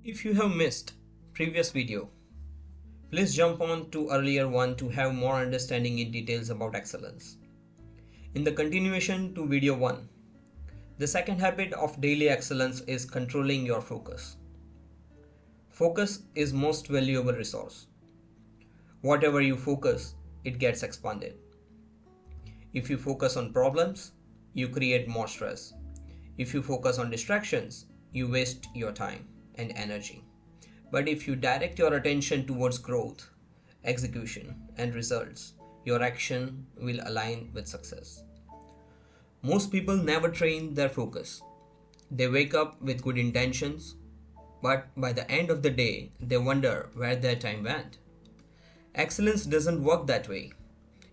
If you have missed previous video, please jump on to earlier one to have more understanding in details about excellence. In the continuation to video 1, the second habit of daily excellence is controlling your focus. Focus is most valuable resource. Whatever you focus, it gets expanded. If you focus on problems, you create more stress. If you focus on distractions, you waste your time and energy. But if you direct your attention towards growth, execution, and results, your action will align with success. Most people never train their focus. They wake up with good intentions, but by the end of the day, they wonder where their time went. Excellence doesn't work that way.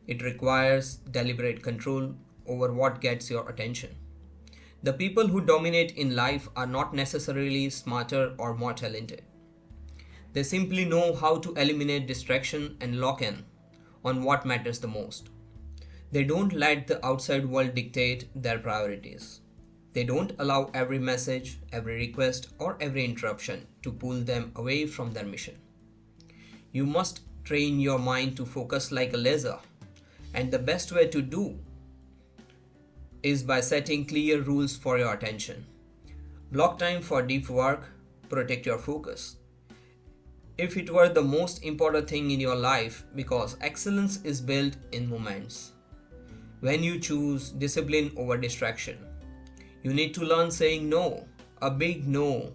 It requires deliberate control over what gets your attention. The people who dominate in life are not necessarily smarter or more talented. They simply know how to eliminate distraction and lock in on what matters the most. They don't let the outside world dictate their priorities. They don't allow every message, every request, or every interruption to pull them away from their mission. You must train your mind to focus like a laser, and the best way to do is by setting clear rules for your attention. Block time for deep work, protect your focus. If it were the most important thing in your life, because excellence is built in moments. When you choose discipline over distraction, you need to learn saying no, a big no,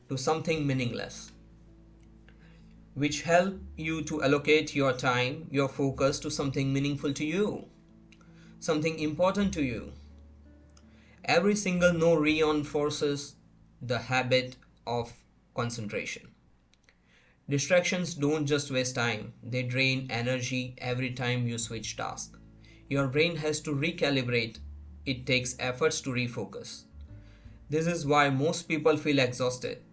to something meaningless, which help you to allocate your time, your focus to something meaningful to you, something important to you. Every single no reinforces the habit of concentration. Distractions don't just waste time, they drain energy every time you switch tasks. Your brain has to recalibrate. It takes efforts to refocus. This is why most people feel exhausted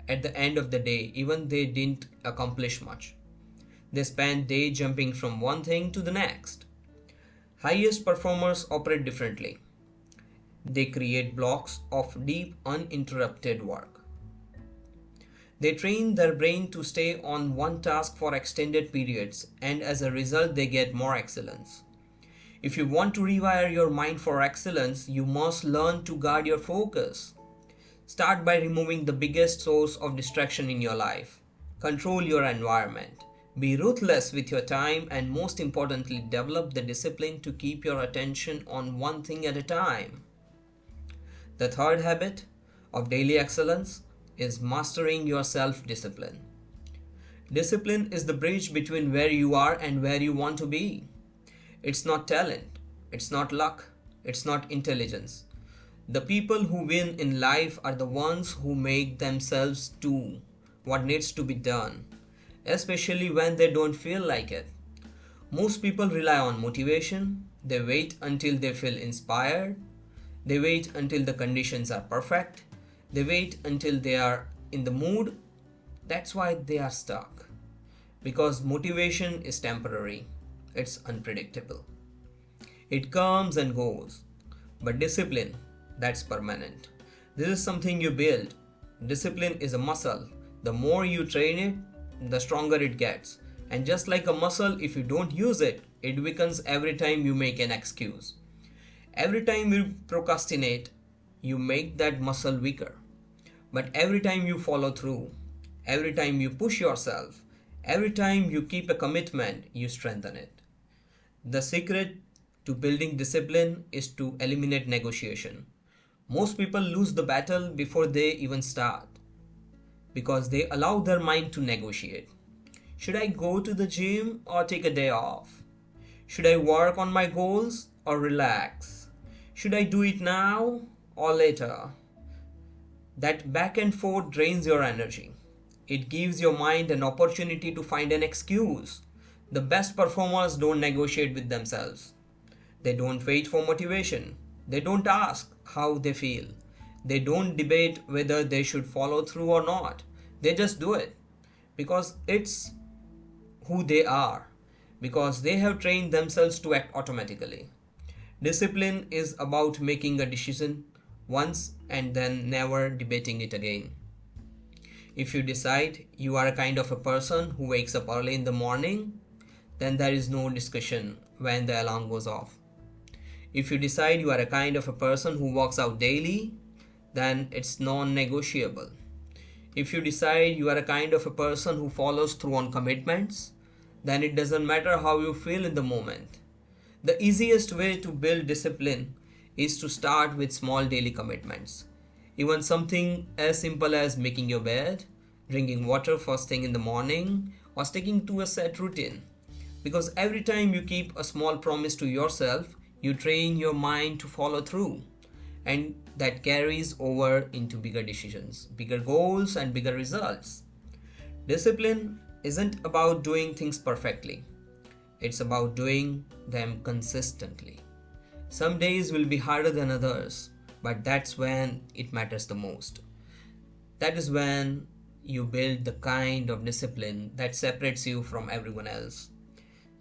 at the end of the day, even they didn't accomplish much. They spend day jumping from one thing to the next. Highest performers operate differently. They create blocks of deep, uninterrupted work. They train their brain to stay on one task for extended periods, and as a result, they get more excellence. If you want to rewire your mind for excellence, you must learn to guard your focus. Start by removing the biggest source of distraction in your life. Control your environment. Be ruthless with your time, and most importantly, develop the discipline to keep your attention on one thing at a time. The third habit of daily excellence is mastering your self-discipline. Discipline is the bridge between where you are and where you want to be. It's not talent, it's not luck, it's not intelligence. The people who win in life are the ones who make themselves do what needs to be done, especially when they don't feel like it. Most people rely on motivation. They wait until they feel inspired. They wait until the conditions are perfect. They wait until they are in the mood. That's why they are stuck. Because motivation is temporary. It's unpredictable. It comes and goes. But discipline, that's permanent. This is something you build. Discipline is a muscle. The more you train it, the stronger it gets. And just like a muscle, if you don't use it, it weakens every time you make an excuse. Every time you procrastinate, you make that muscle weaker. But every time you follow through, every time you push yourself, every time you keep a commitment, you strengthen it. The secret to building discipline is to eliminate negotiation. Most people lose the battle before they even start because they allow their mind to negotiate. Should I go to the gym or take a day off? Should I work on my goals or relax? Should I do it now or later? That back and forth drains your energy. It gives your mind an opportunity to find an excuse. The best performers don't negotiate with themselves. They don't wait for motivation. They don't ask how they feel. They don't debate whether they should follow through or not. They just do it because it's who they are, because they have trained themselves to act automatically. Discipline is about making a decision once and then never debating it again. If you decide you are a kind of a person who wakes up early in the morning, then there is no discussion when the alarm goes off. If you decide you are a kind of a person who walks out daily, then it's non-negotiable. If you decide you are a kind of a person who follows through on commitments, then it doesn't matter how you feel in the moment. The easiest way to build discipline is to start with small daily commitments. Even something as simple as making your bed, drinking water first thing in the morning, or sticking to a set routine. Because every time you keep a small promise to yourself, you train your mind to follow through. And that carries over into bigger decisions, bigger goals, and bigger results. Discipline isn't about doing things perfectly. It's about doing them consistently. Some days will be harder than others, but that's when it matters the most. That is when you build the kind of discipline that separates you from everyone else.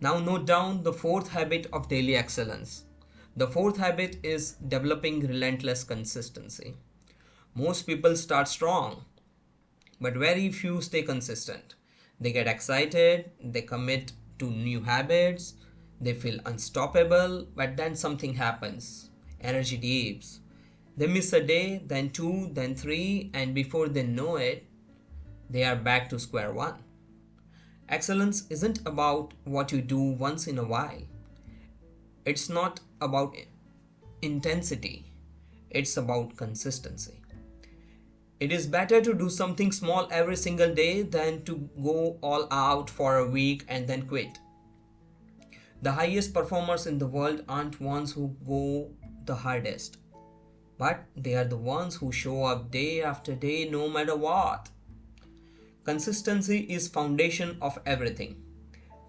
Now note down the fourth habit of daily excellence. The fourth habit is developing relentless consistency. Most people start strong, but very few stay consistent. They get excited, they commit to new habits, they feel unstoppable, but then something happens. Energy dips. They miss a day, then two, then three, and before they know it, they are back to square one. Excellence isn't about what you do once in a while. It's not about intensity. It's about consistency. It is better to do something small every single day than to go all out for a week and then quit. The highest performers in the world aren't ones who go the hardest, but they are the ones who show up day after day no matter what. Consistency is foundation of everything.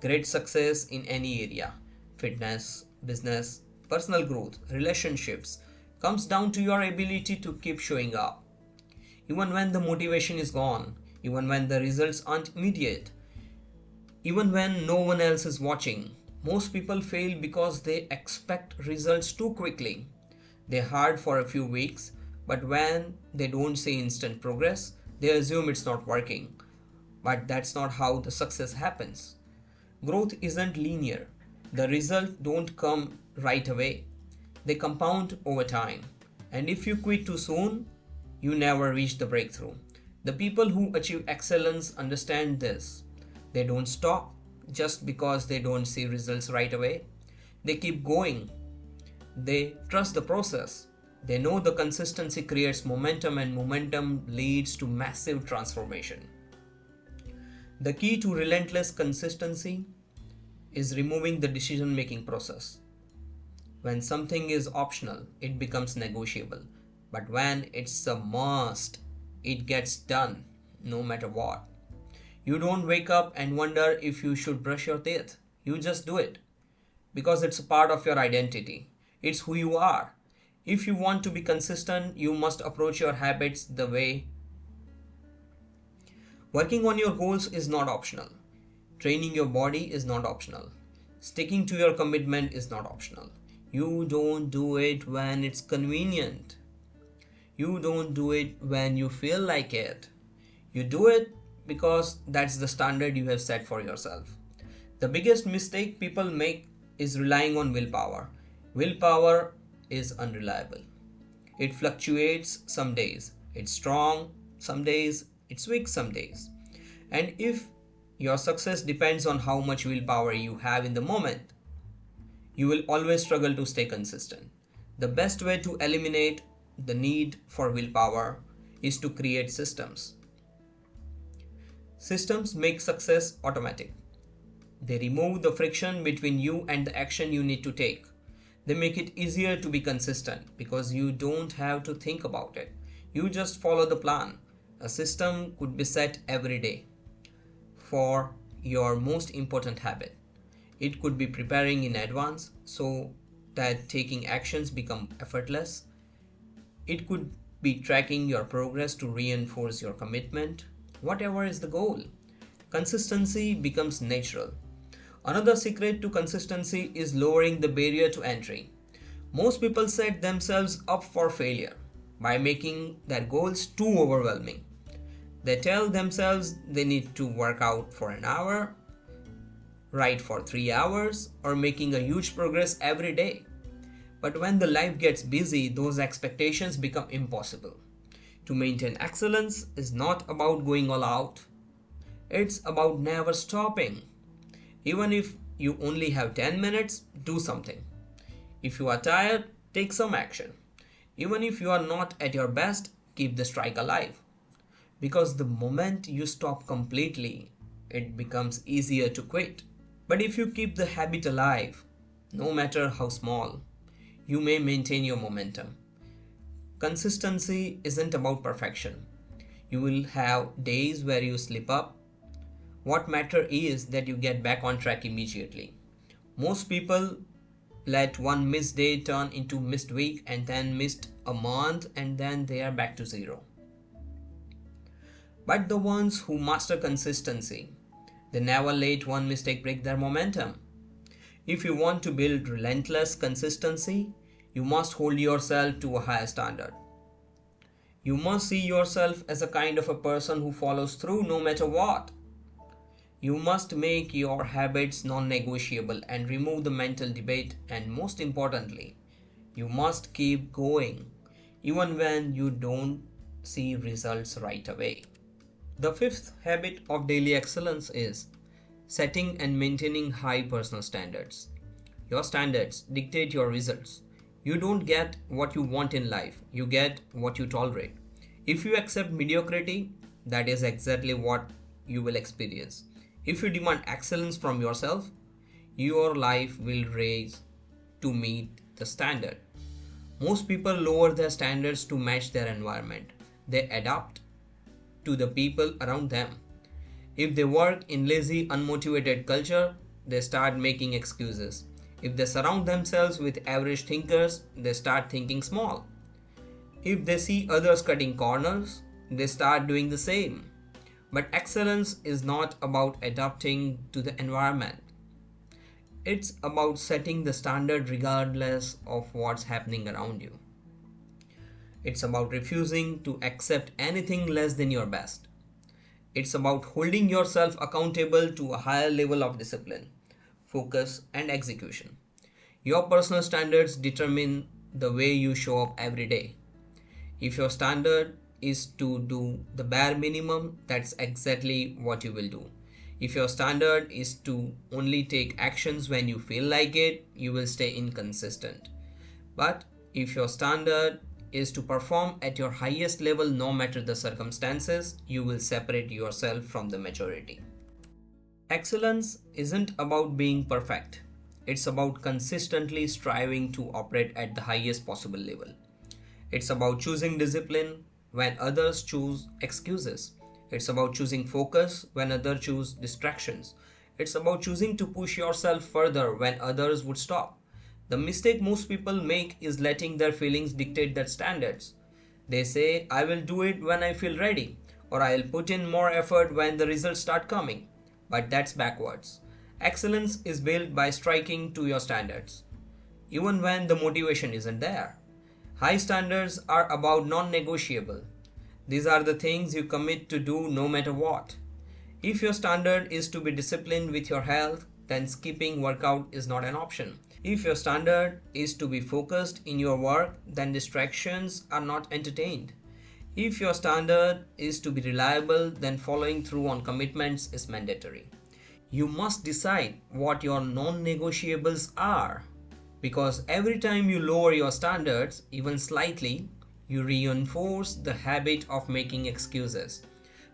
Great success in any area, fitness, business, personal growth, relationships, comes down to your ability to keep showing up. Even when the motivation is gone, even when the results aren't immediate, even when no one else is watching. Most people fail because they expect results too quickly. They hard for a few weeks, but when they don't see instant progress, they assume it's not working. But that's not how the success happens. Growth isn't linear. The results don't come right away. They compound over time. And if you quit too soon, you never reach the breakthrough. The people who achieve excellence understand this. They don't stop just because they don't see results right away. They keep going. They trust the process. They know the consistency creates momentum, and momentum leads to massive transformation. The key to relentless consistency is removing the decision-making process. When something is optional, it becomes negotiable. But when it's a must, it gets done no matter what. You don't wake up and wonder if you should brush your teeth. You just do it because it's a part of your identity. It's who you are. If you want to be consistent, you must approach your habits the way. Working on your goals is not optional. Training your body is not optional. Sticking to your commitment is not optional. You don't do it when it's convenient. You don't do it when you feel like it. You do it because that's the standard you have set for yourself. The biggest mistake people make is relying on willpower. Willpower is unreliable. It fluctuates some days. It's strong some days, it's weak some days. And if your success depends on how much willpower you have in the moment, you will always struggle to stay consistent. The best way to eliminate the need for willpower is to create systems. Systems make success automatic. They remove the friction between you and the action you need to take. They make it easier to be consistent because you don't have to think about it. You just follow the plan. A system could be set every day for your most important habit. It could be preparing in advance so that taking actions become effortless. It could be tracking your progress to reinforce your commitment. Whatever is the goal, consistency becomes natural. Another secret to consistency is lowering the barrier to entry. Most people set themselves up for failure by making their goals too overwhelming. They tell themselves they need to work out for an hour, write for 3 hours, or making a huge progress every day. But when the life gets busy, those expectations become impossible. To maintain excellence is not about going all out. It's about never stopping. Even if you only have 10 minutes, do something. If you are tired, take some action. Even if you are not at your best, keep the strike alive. Because the moment you stop completely, it becomes easier to quit. But if you keep the habit alive, no matter how small, you may maintain your momentum. Consistency isn't about perfection. You will have days where you slip up. What matters is that you get back on track immediately. Most people let one missed day turn into missed week and then missed a month and then they are back to zero. But the ones who master consistency, they never let one mistake break their momentum. If you want to build relentless consistency, you must hold yourself to a higher standard. You must see yourself as a kind of a person who follows through no matter what. You must make your habits non-negotiable and remove the mental debate, and most importantly, you must keep going even when you don't see results right away. The fifth habit of daily excellence is setting and maintaining high personal standards. Your standards dictate your results. You don't get what you want in life, you get what you tolerate. If you accept mediocrity, that is exactly what you will experience. If you demand excellence from yourself, your life will raise to meet the standard. Most people lower their standards to match their environment. They adapt to the people around them. If they work in lazy, unmotivated culture, they start making excuses. If they surround themselves with average thinkers, they start thinking small. If they see others cutting corners, they start doing the same. But excellence is not about adapting to the environment. It's about setting the standard regardless of what's happening around you. It's about refusing to accept anything less than your best. It's about holding yourself accountable to a higher level of discipline, focus, and execution. Your personal standards determine the way you show up every day. If your standard is to do the bare minimum, that's exactly what you will do. If your standard is to only take actions when you feel like it, you will stay inconsistent. But if your standard is to perform at your highest level no matter the circumstances, you will separate yourself from the majority. Excellence isn't about being perfect. It's about consistently striving to operate at the highest possible level. It's about choosing discipline when others choose excuses. It's about choosing focus when others choose distractions. It's about choosing to push yourself further when others would stop. The mistake most people make is letting their feelings dictate their standards. They say, I will do it when I feel ready, or I'll put in more effort when the results start coming. But that's backwards. Excellence is built by striking to your standards, even when the motivation isn't there. High standards are about non-negotiable. These are the things you commit to do no matter what. If your standard is to be disciplined with your health, then skipping workout is not an option. If your standard is to be focused in your work, then distractions are not entertained. If your standard is to be reliable, then following through on commitments is mandatory. You must decide what your non-negotiables are, because every time you lower your standards, even slightly, you reinforce the habit of making excuses.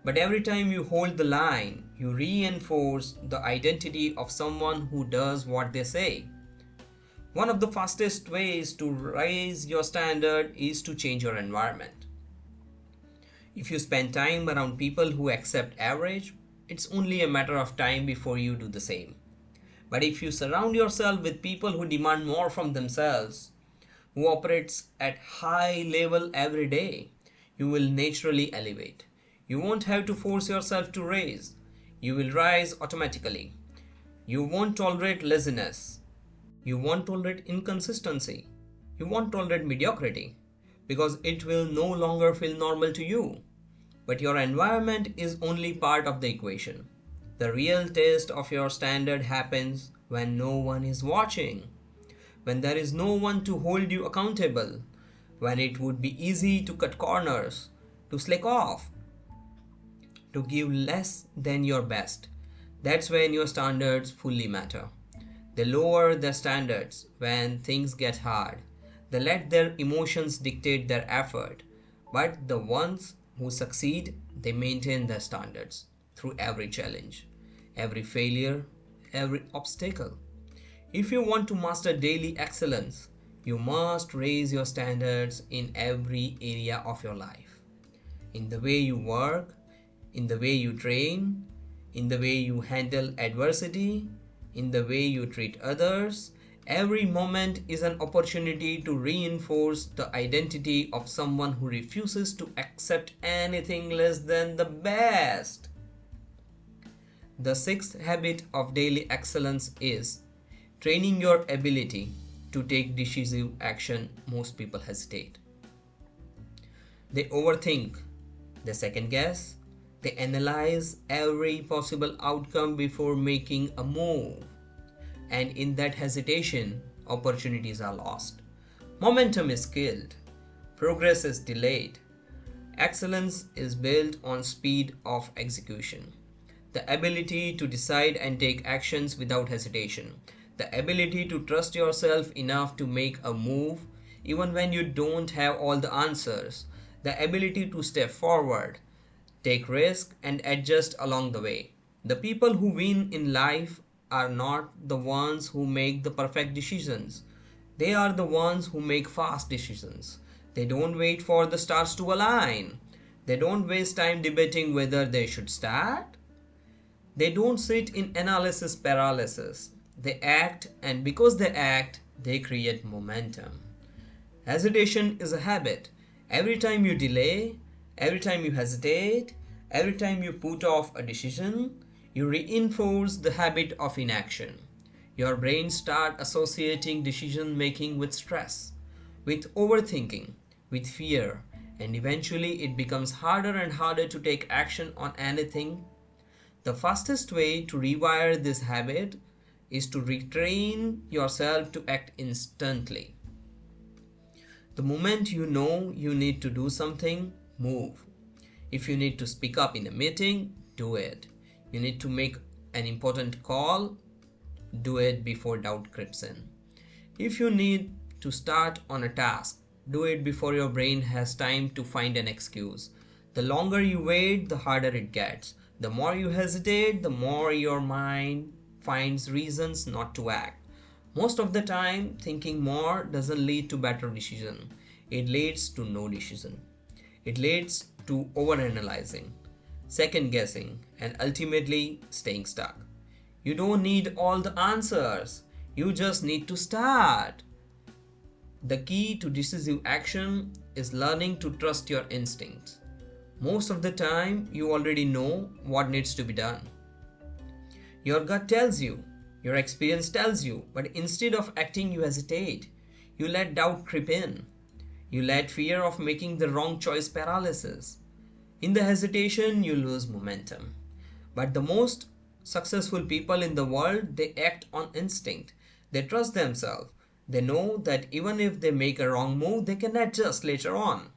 But every time you hold the line, you reinforce the identity of someone who does what they say. One of the fastest ways to raise your standard is to change your environment. If you spend time around people who accept average, it's only a matter of time before you do the same. But if you surround yourself with people who demand more from themselves, who operates at high level every day, you will naturally elevate. You won't have to force yourself to raise. You will rise automatically. You won't tolerate laziness. You won't tolerate inconsistency. You won't tolerate mediocrity because it will no longer feel normal to you. But your environment is only part of the equation. The real test of your standard happens when no one is watching, when there is no one to hold you accountable, when it would be easy to cut corners, to slack off, to give less than your best. That's when your standards fully matter. They lower their standards when things get hard. They let their emotions dictate their effort. But the ones who succeed, they maintain their standards through every challenge, every failure, every obstacle. If you want to master daily excellence, you must raise your standards in every area of your life. In the way you work, in the way you train, in the way you handle adversity, in the way you treat others. Every moment is an opportunity to reinforce the identity of someone who refuses to accept anything less than the best. The sixth habit of daily excellence is training your ability to take decisive action. Most people hesitate. They overthink, they second guess, they analyze every possible outcome before making a move. And in that hesitation, opportunities are lost. Momentum is killed. Progress is delayed. Excellence is built on speed of execution. The ability to decide and take actions without hesitation. The ability to trust yourself enough to make a move even when you don't have all the answers. The ability to step forward, take risk, and adjust along the way. The people who win in life are not the ones who make the perfect decisions. They are the ones who make fast decisions. They don't wait for the stars to align. They don't waste time debating whether they should start. They don't sit in analysis paralysis. They act, and because they act, they create momentum. Hesitation is a habit. Every time you delay, every time you hesitate, every time you put off a decision, you reinforce the habit of inaction. Your brain starts associating decision making with stress, with overthinking, with fear, and eventually it becomes harder and harder to take action on anything. The fastest way to rewire this habit is to retrain yourself to act instantly. The moment you know you need to do something, move. If you need to speak up in a meeting, do it. You need to make an important call, do it before doubt creeps in. If you need to start on a task, do it before your brain has time to find an excuse. The longer you wait, the harder it gets. The more you hesitate, the more your mind finds reasons not to act. Most of the time, thinking more doesn't lead to better decision. It leads to no decision. It leads to overanalyzing, second guessing, and ultimately staying stuck. You don't need all the answers. You just need to start. The key to decisive action is learning to trust your instincts. Most of the time, you already know what needs to be done. Your gut tells you, your experience tells you, but instead of acting, you hesitate. You let doubt creep in. You let fear of making the wrong choice paralysis. In the hesitation, you lose momentum. But the most successful people in the world, they act on instinct. They trust themselves. They know that even if they make a wrong move, they can adjust later on.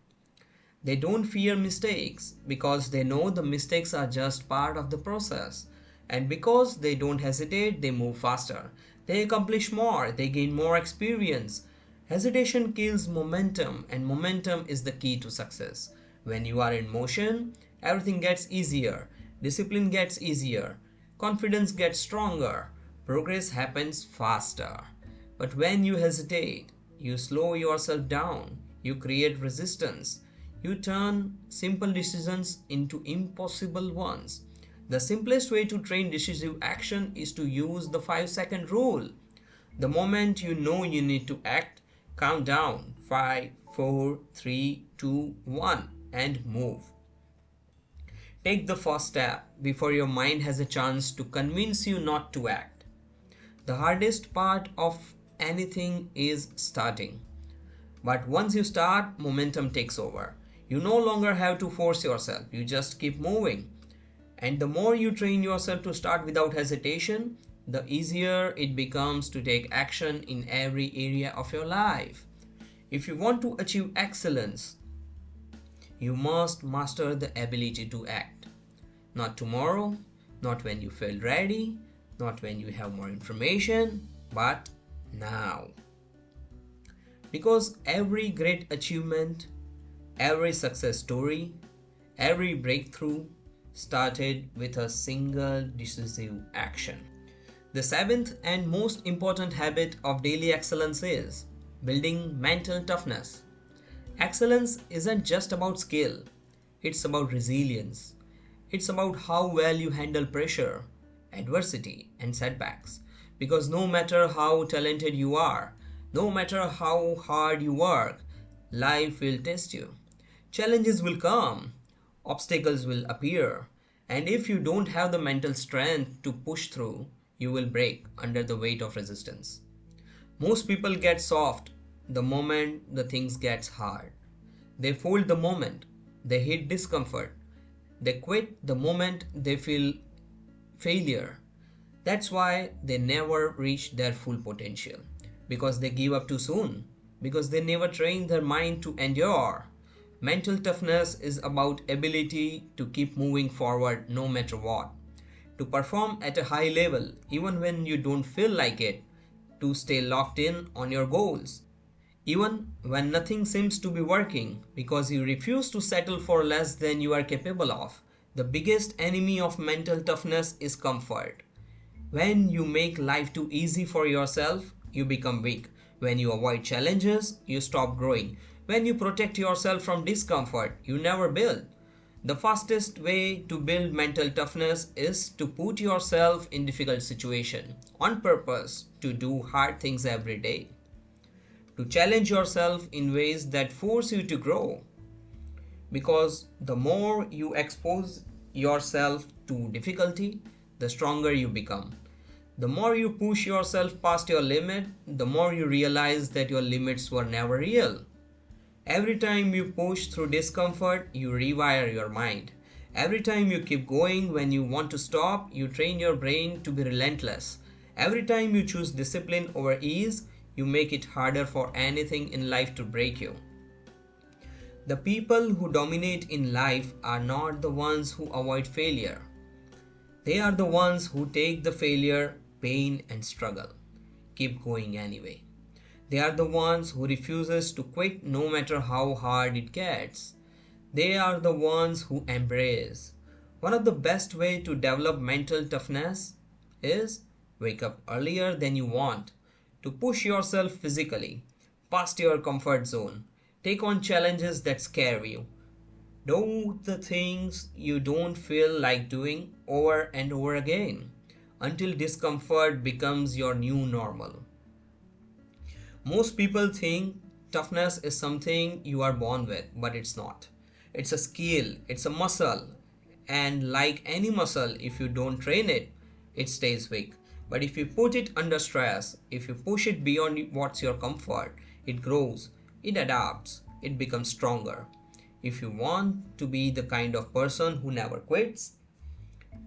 They don't fear mistakes because they know the mistakes are just part of the process. And because they don't hesitate, they move faster. They accomplish more. They gain more experience. Hesitation kills momentum, and momentum is the key to success. When you are in motion, everything gets easier. Discipline gets easier. Confidence gets stronger. Progress happens faster. But when you hesitate, you slow yourself down. You create resistance. You turn simple decisions into impossible ones. The simplest way to train decisive action is to use the 5-second rule. The moment you know you need to act, count down 5, 4, 3, 2, 1 and move. Take the first step before your mind has a chance to convince you not to act. The hardest part of anything is starting. But once you start, momentum takes over. You no longer have to force yourself, you just keep moving. And the more you train yourself to start without hesitation, the easier it becomes to take action in every area of your life. If you want to achieve excellence, you must master the ability to act. Not tomorrow, not when you feel ready, not when you have more information, but now. Because every great achievement, every success story, every breakthrough started with a single decisive action. The seventh and most important habit of daily excellence is building mental toughness. Excellence isn't just about skill, it's about resilience. It's about how well you handle pressure, adversity, and setbacks. Because no matter how talented you are, no matter how hard you work, life will test you. Challenges will come, obstacles will appear, and if you don't have the mental strength to push through, you will break under the weight of resistance. Most people get soft the moment the things gets hard. They fold the moment they hit discomfort. They quit the moment they feel failure. That's why they never reach their full potential. Because they give up too soon. Because they never train their mind to endure. Mental toughness is about ability to keep moving forward no matter what. To perform at a high level even when you don't feel like it. To stay locked in on your goals. Even when nothing seems to be working, because you refuse to settle for less than you are capable of. The biggest enemy of mental toughness is comfort. When you make life too easy for yourself, you become weak. When you avoid challenges, you stop growing. When you protect yourself from discomfort, you never build. The fastest way to build mental toughness is to put yourself in difficult situations on purpose, to do hard things every day. To challenge yourself in ways that force you to grow. Because the more you expose yourself to difficulty, the stronger you become. The more you push yourself past your limit, the more you realize that your limits were never real. Every time you push through discomfort, you rewire your mind. Every time you keep going when you want to stop, you train your brain to be relentless. Every time you choose discipline over ease, you make it harder for anything in life to break you. The people who dominate in life are not the ones who avoid failure. They are the ones who take the failure, pain, and struggle. Keep going anyway. They are the ones who refuses to quit no matter how hard it gets. They are the ones who embrace. One of the best ways to develop mental toughness is wake up earlier than you want. To push yourself physically, past your comfort zone. Take on challenges that scare you. Do the things you don't feel like doing over and over again until discomfort becomes your new normal. Most people think toughness is something you are born with, but it's not. It's a skill, it's a muscle, and like any muscle, if you don't train it, it stays weak. But if you put it under stress, if you push it beyond what's your comfort, it grows, it adapts, it becomes stronger. If you want to be the kind of person who never quits,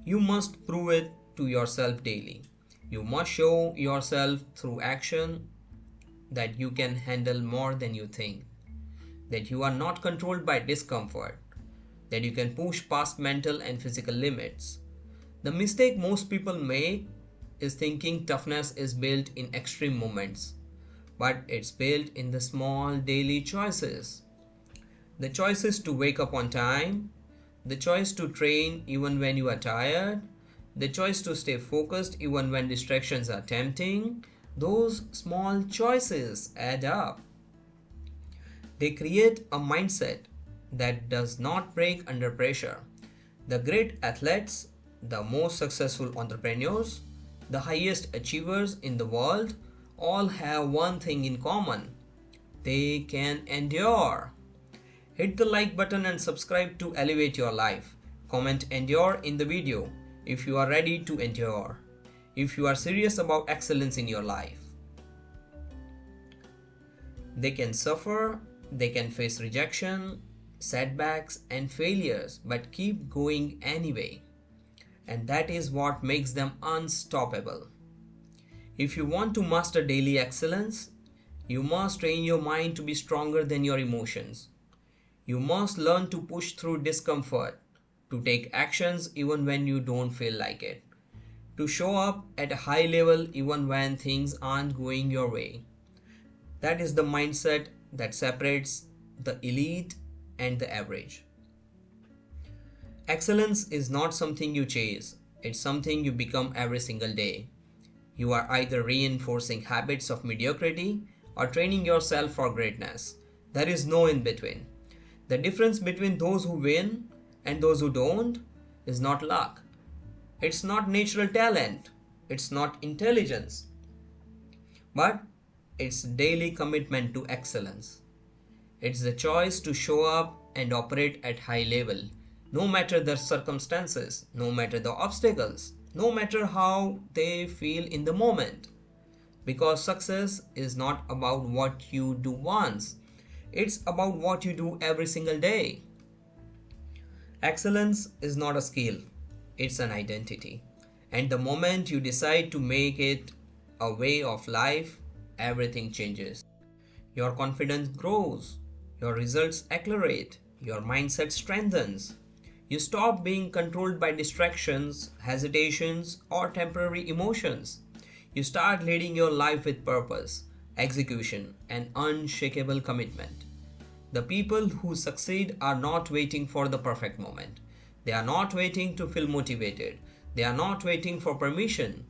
you must prove it to yourself daily. You must show yourself through action that you can handle more than you think, that you are not controlled by discomfort, that you can push past mental and physical limits. The mistake most people make is thinking toughness is built in extreme moments, but it's built in the small daily choices. The choices to wake up on time, the choice to train even when you are tired, the choice to stay focused even when distractions are tempting. Those small choices add up. They create a mindset that does not break under pressure. The great athletes, the most successful entrepreneurs, the highest achievers in the world all have one thing in common. They can endure. Hit the like button and subscribe to elevate your life. Comment endure in the video if you are ready to endure, if you are serious about excellence in your life. They can suffer, they can face rejection, setbacks, and failures, but keep going anyway. And that is what makes them unstoppable. If you want to master daily excellence, you must train your mind to be stronger than your emotions. You must learn to push through discomfort, to take actions even when you don't feel like it, to show up at a high level even when things aren't going your way. That is the mindset that separates the elite and the average. Excellence is not something you chase, it's something you become every single day. You are either reinforcing habits of mediocrity or training yourself for greatness. There is no in between. The difference between those who win and those who don't is not luck. It's not natural talent. It's not intelligence. But it's daily commitment to excellence. It's the choice to show up and operate at high level, no matter the circumstances, no matter the obstacles, no matter how they feel in the moment. Because success is not about what you do once, it's about what you do every single day. Excellence is not a skill, it's an identity. And the moment you decide to make it a way of life, everything changes. Your confidence grows, your results accelerate, your mindset strengthens. You stop being controlled by distractions, hesitations, or temporary emotions. You start leading your life with purpose, execution, and unshakable commitment. The people who succeed are not waiting for the perfect moment. They are not waiting to feel motivated. They are not waiting for permission.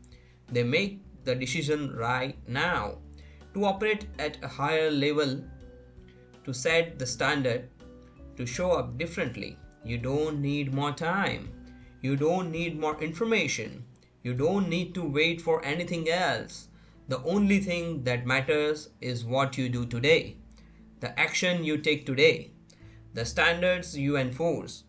They make the decision right now to operate at a higher level, to set the standard, to show up differently. You don't need more time. You don't need more information. You don't need to wait for anything else. The only thing that matters is what you do today, the action you take today, the standards you enforce,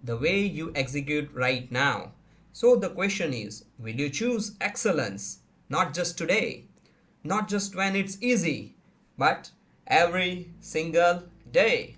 the way you execute right now. So the question is, will you choose excellence? Not just today, not just when it's easy, but every single day.